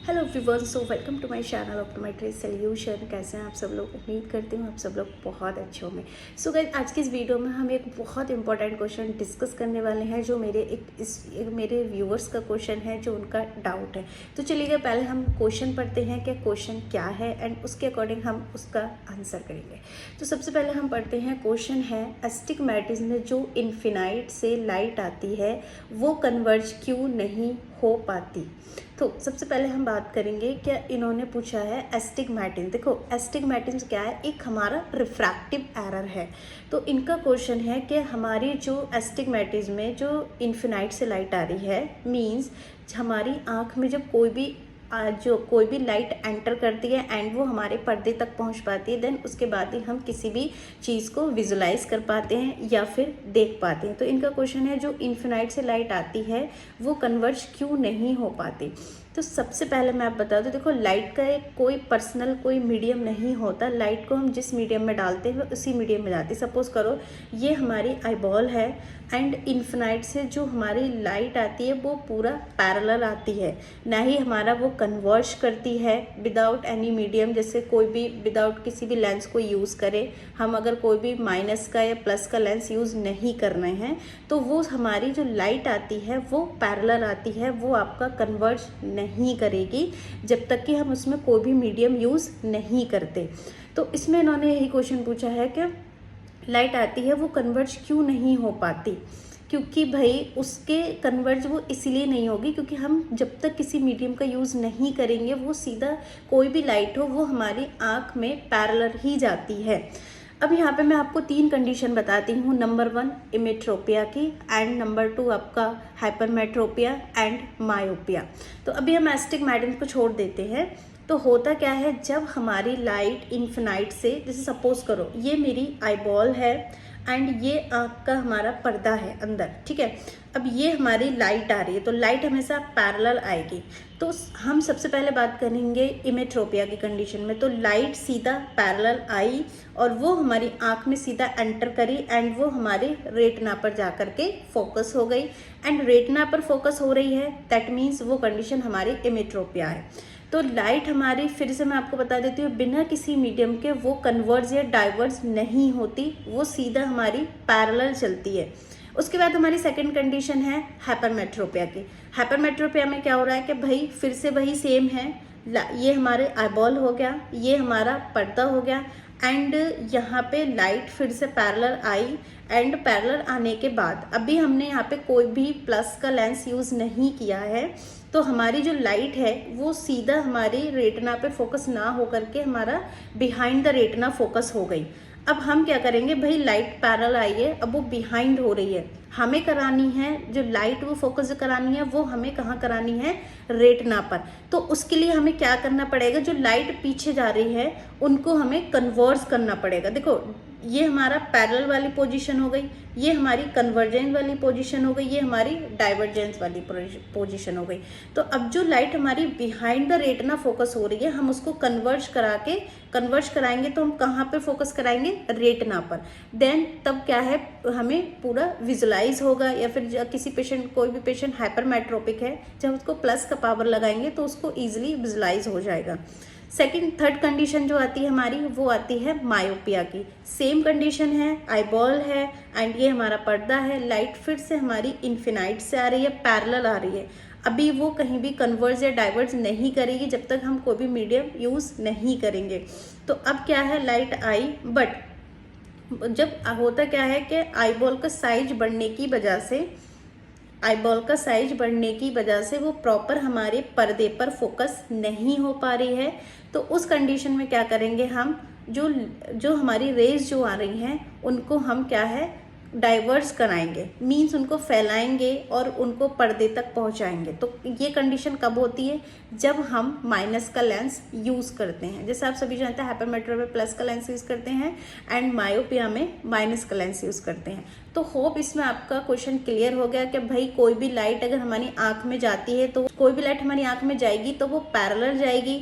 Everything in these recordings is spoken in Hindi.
Hello everyone, so welcome to my channel optometry solution. कैसे हैं आप सब लोग? उम्मीद करती हूँ आप सब लोग बहुत अच्छे होंगे। सो गाइस, आज की इस वीडियो में हम एक बहुत इंपॉर्टेंट क्वेश्चन डिस्कस करने वाले हैं, जो मेरे व्यूअर्स का क्वेश्चन है, जो उनका डाउट है। तो चलिए पहले हम क्वेश्चन पढ़ते हैं कि क्वेश्चन क्या है एंड उसके अकॉर्डिंग हम उसका आंसर करेंगे। तो सबसे पहले हम पढ़ते हैं, क्वेश्चन है एस्टिग्मेटिज्म में जो इन्फिनाइट से लाइट आती है वो कन्वर्ज क्यों नहीं हो पाती। तो सबसे पहले हम बात करेंगे क्या इन्होंने पूछा है एस्टिग्मेटिज्म। देखो एस्टिग्मेटिज्म क्या है, एक हमारा रिफ्रैक्टिव एरर है। तो इनका क्वेश्चन है कि हमारी जो एस्टिग्मेटिज्म में जो इन्फिनाइट से लाइट आ रही है, मींस हमारी आँख में जब कोई भी लाइट एंटर करती है एंड वो हमारे पर्दे तक पहुंच पाती है, देन उसके बाद ही हम किसी भी चीज़ को विजुलाइज कर पाते हैं या फिर देख पाते हैं। तो इनका क्वेश्चन है जो इन्फिनाइट से लाइट आती है वो कन्वर्ज क्यों नहीं हो पाती। तो सबसे पहले मैं आप बता दूं, देखो लाइट का एक कोई पर्सनल कोई मीडियम नहीं होता। लाइट को हम जिस मीडियम में डालते हैं उसी मीडियम में जाती है। सपोज करो ये हमारी आईबॉल है एंड इन्फिनाइट से जो हमारी लाइट आती है वो पूरा पैरेलल आती है, ना ही हमारा वो कन्वर्ज करती है विदाउट एनी मीडियम। जैसे कोई भी विदाउट किसी भी लेंस को यूज़ करे, हम अगर कोई भी माइनस का या प्लस का लेंस यूज़ नहीं कर रहे हैं तो वो हमारी जो लाइट आती है वो पैरेलल आती है, वो आपका कन्वर्ज नहीं करेगी जब तक कि हम उसमें कोई भी मीडियम यूज़ नहीं करते। तो इसमें इन्होंने यही क्वेश्चन पूछा है कि लाइट आती है वो कन्वर्ज क्यों नहीं हो पाती। क्योंकि भाई उसके कन्वर्ज वो इसीलिए नहीं होगी क्योंकि हम जब तक किसी मीडियम का यूज़ नहीं करेंगे वो सीधा कोई भी लाइट हो वो हमारी आँख में पैरेलल ही जाती है। अब यहाँ पे मैं आपको 3 कंडीशन बताती हूँ। नंबर 1 इमेट्रोपिया की एंड नंबर 2 आपका हाइपरमेट्रोपिया एंड मायोपिया। तो अभी हम एस्टिग्मेटिज्म को छोड़ देते हैं। तो होता क्या है, जब हमारी लाइट इन्फिनाइट से, जैसे सपोज करो ये मेरी आईबॉल है एंड ये आँख का हमारा पर्दा है अंदर, ठीक है। अब ये हमारी लाइट आ रही है तो लाइट हमेशा पैरेलल आएगी। तो हम सबसे पहले बात करेंगे इमेट्रोपिया की कंडीशन में। तो लाइट सीधा पैरेलल आई और वो हमारी आँख में सीधा एंटर करी एंड वो हमारे रेटिना पर जा कर के फोकस हो गई एंड रेटिना पर फोकस हो रही है, दैट मीन्स वो कंडीशन हमारी इमेट्रोपिया है। तो लाइट हमारी, फिर से मैं आपको बता देती हूँ, बिना किसी मीडियम के वो कन्वर्ज या डाइवर्ज नहीं होती, वो सीधा हमारी पैरेलल चलती है। उसके बाद हमारी सेकंड कंडीशन है हाइपरमेट्रोपिया की। हाइपरमेट्रोपिया में क्या हो रहा है कि भाई फिर से वही सेम है, ये हमारे आईबॉल हो गया, ये हमारा पर्दा हो गया एंड यहाँ पे लाइट फिर से पैरेलल आई एंड पैरेलल आने के बाद अभी हमने यहाँ पे कोई भी प्लस का लेंस यूज़ नहीं किया है, तो हमारी जो लाइट है वो सीधा हमारी रेटिना पे फोकस ना हो करके हमारा बिहाइंड द रेटिना फोकस हो गई। अब हम क्या करेंगे, भाई लाइट पैरेलल आई है, अब वो बिहाइंड हो रही है, हमें करानी है जो लाइट वो फोकस करानी है वो हमें कहाँ करानी है, रेटिना पर। तो उसके लिए हमें क्या करना पड़ेगा, जो लाइट पीछे जा रही है उनको हमें कन्वर्ज करना पड़ेगा। देखो ये हमारा पैरेलल वाली पोजीशन हो गई, ये हमारी कन्वर्जेंस वाली पोजीशन हो गई, ये हमारी डाइवर्जेंस वाली पोजीशन हो गई। तो अब जो लाइट हमारी बिहाइंड द रेटिना फोकस हो रही है, हम उसको कन्वर्ज कराएंगे तो हम कहाँ पे फोकस कराएंगे, रेटिना पर। देन तब क्या है, हमें पूरा विजुलाइज होगा। या फिर किसी पेशेंट, कोई भी पेशेंट हाइपरमेट्रोपिक है, जब उसको प्लस का पावर लगाएंगे तो उसको ईजिली विजुलाइज हो जाएगा। थर्ड कंडीशन जो आती है हमारी, वो आती है मायोपिया की। सेम कंडीशन है, आईबॉल है एंड ये हमारा पर्दा है, लाइट फिर से हमारी इन्फिनाइट से आ रही है, पैरेलल आ रही है, अभी वो कहीं भी कन्वर्ज या डाइवर्ज नहीं करेगी जब तक हम कोई भी मीडियम यूज़ नहीं करेंगे। तो अब क्या है, लाइट आई, बट जब होता क्या है कि आईबॉल का साइज बढ़ने की वजह से वो प्रॉपर हमारे पर्दे पर फोकस नहीं हो पा रही है। तो उस कंडीशन में क्या करेंगे, हम जो हमारी रेज जो आ रही हैं उनको हम क्या है, डाइवर्स कराएंगे, मीन्स उनको फैलाएंगे और उनको पर्दे तक पहुंचाएंगे। तो ये कंडीशन कब होती है, जब हम माइनस का लेंस यूज़ करते हैं। जैसे आप सभी जानते हैं हाइपरमेट्रोपिया में प्लस का लेंस यूज़ करते हैं एंड मायोपिया में माइनस का लेंस यूज़ करते हैं। तो तो होप इसमें आपका क्वेश्चन क्लियर हो गया कि भाई कोई भी लाइट अगर हमारी आंख में जाती है, तो कोई भी लाइट हमारी आंख में जाएगी तो वो पैरेलल जाएगी,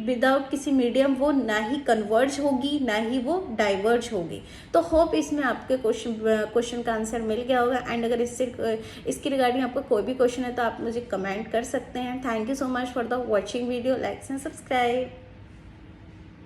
विदाउट किसी मीडियम, वो ना ही कन्वर्ज होगी ना ही वो डाइवर्ज होगी। तो होप इसमें आपके क्वेश्चन का आंसर मिल गया होगा। एंड अगर इसके रिगार्डिंग आपको कोई भी क्वेश्चन है तो आप मुझे कमेंट कर सकते हैं। Thank you so much for the watching video, like and subscribe.